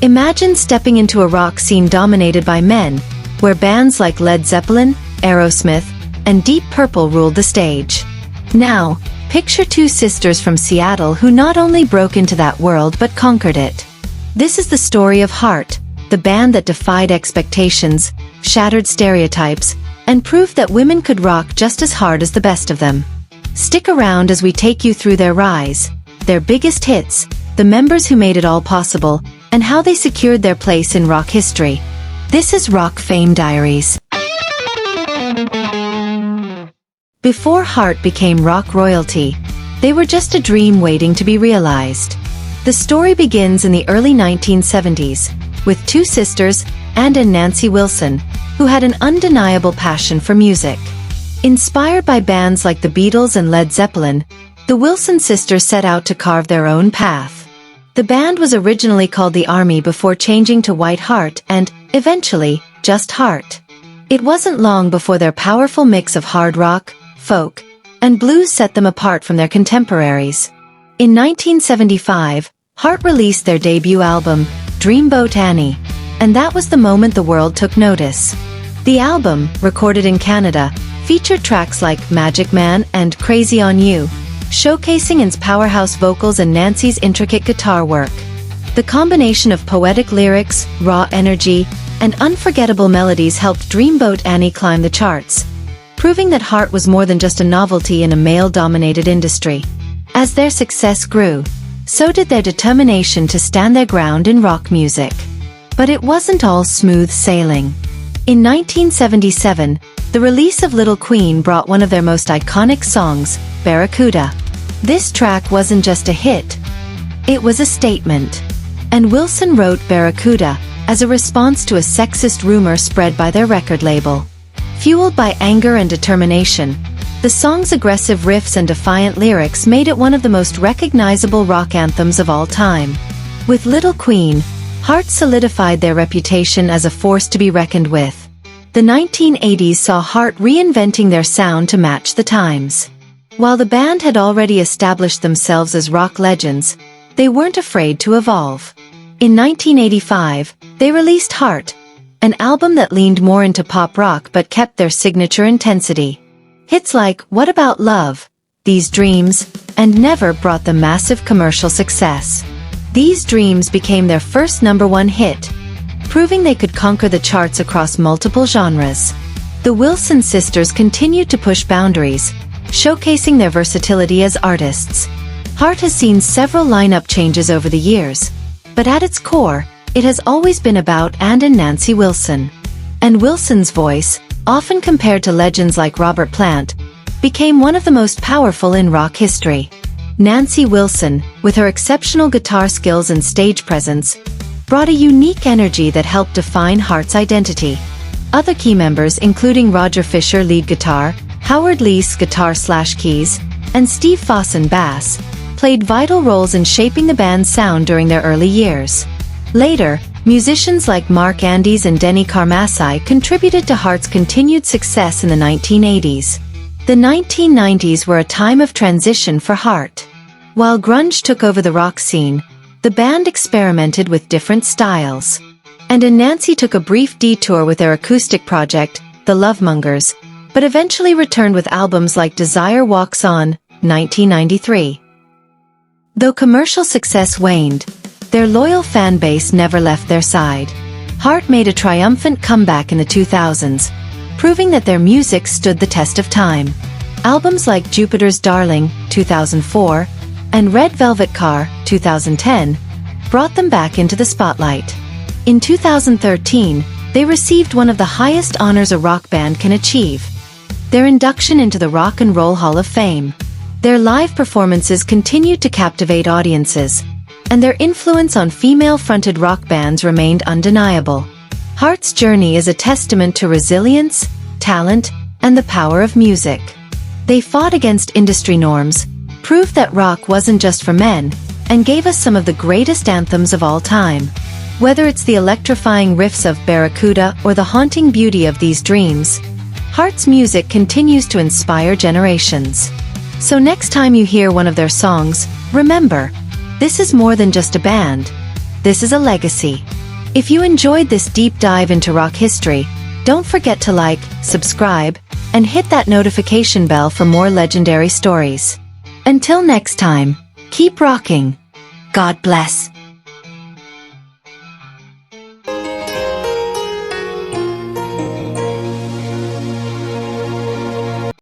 Imagine stepping into a rock scene dominated by men, where bands like Led Zeppelin, Aerosmith, and Deep Purple ruled the stage. Now, picture two sisters from Seattle who not only broke into that world but conquered it. This is the story of Heart, the band that defied expectations, shattered stereotypes, and proved that women could rock just as hard as the best of them. Stick around as we take you through their rise, their biggest hits, the members who made it all possible, and how they secured their place in rock history. This is Rock Fame Diaries. Before Heart became rock royalty, they were just a dream waiting to be realized. The story begins in the early 1970s, with two sisters, Ann and Nancy Wilson, who had an undeniable passion for music. Inspired by bands like the Beatles and Led Zeppelin, the Wilson sisters set out to carve their own path. The band was originally called the Army before changing to White Heart and, eventually, just Heart. It wasn't long before their powerful mix of hard rock, folk, and blues set them apart from their contemporaries. In 1975, Heart released their debut album, Dreamboat Annie, and that was the moment the world took notice. The album, recorded in Canada, featured tracks like Magic Man and Crazy on You, showcasing Ann's powerhouse vocals and Nancy's intricate guitar work. The combination of poetic lyrics, raw energy, and unforgettable melodies helped Dreamboat Annie climb the charts, proving that Heart was more than just a novelty in a male-dominated industry. As their success grew, so did their determination to stand their ground in rock music. But it wasn't all smooth sailing. In 1977, the release of Little Queen brought one of their most iconic songs, Barracuda. This track wasn't just a hit, it was a statement. And Wilson wrote Barracuda as a response to a sexist rumor spread by their record label. Fueled by anger and determination, the song's aggressive riffs and defiant lyrics made it one of the most recognizable rock anthems of all time. With Little Queen, Heart solidified their reputation as a force to be reckoned with. The 1980s saw Heart reinventing their sound to match the times. While the band had already established themselves as rock legends, they weren't afraid to evolve. In 1985, they released Heart, an album that leaned more into pop rock but kept their signature intensity. Hits like What About Love, These Dreams, and Never brought them massive commercial success. These Dreams became their first #1 hit, proving they could conquer the charts across multiple genres. The Wilson sisters continued to push boundaries, showcasing their versatility as artists. Heart has seen several lineup changes over the years, but at its core, it has always been about Ann and Nancy Wilson. And Wilson's voice, often compared to legends like Robert Plant, became one of the most powerful in rock history. Nancy Wilson, with her exceptional guitar skills and stage presence, brought a unique energy that helped define Heart's identity. Other key members including Roger Fisher lead guitar, Howard Leese guitar/keys, and Steve Fossen bass, played vital roles in shaping the band's sound during their early years. Later, musicians like Mark Andes and Denny Carmassi contributed to Heart's continued success in the 1980s. The 1990s were a time of transition for Heart. While grunge took over the rock scene, the band experimented with different styles. And Nancy took a brief detour with their acoustic project, The Lovemongers, but eventually returned with albums like Desire Walks On, 1993. Though commercial success waned, their loyal fan base never left their side. Heart made a triumphant comeback in the 2000s, proving that their music stood the test of time. Albums like Jupiter's Darling, 2004, and Red Velvet Car, 2010, brought them back into the spotlight. In 2013, they received one of the highest honors a rock band can achieve: their induction into the Rock and Roll Hall of Fame. Their live performances continued to captivate audiences, and their influence on female-fronted rock bands remained undeniable. Heart's journey is a testament to resilience, talent, and the power of music. They fought against industry norms, proved that rock wasn't just for men, and gave us some of the greatest anthems of all time. Whether it's the electrifying riffs of Barracuda or the haunting beauty of These Dreams, Heart's music continues to inspire generations. So next time you hear one of their songs, remember, this is more than just a band. This is a legacy. If you enjoyed this deep dive into rock history, don't forget to like, subscribe, and hit that notification bell for more legendary stories. Until next time, keep rocking. God bless.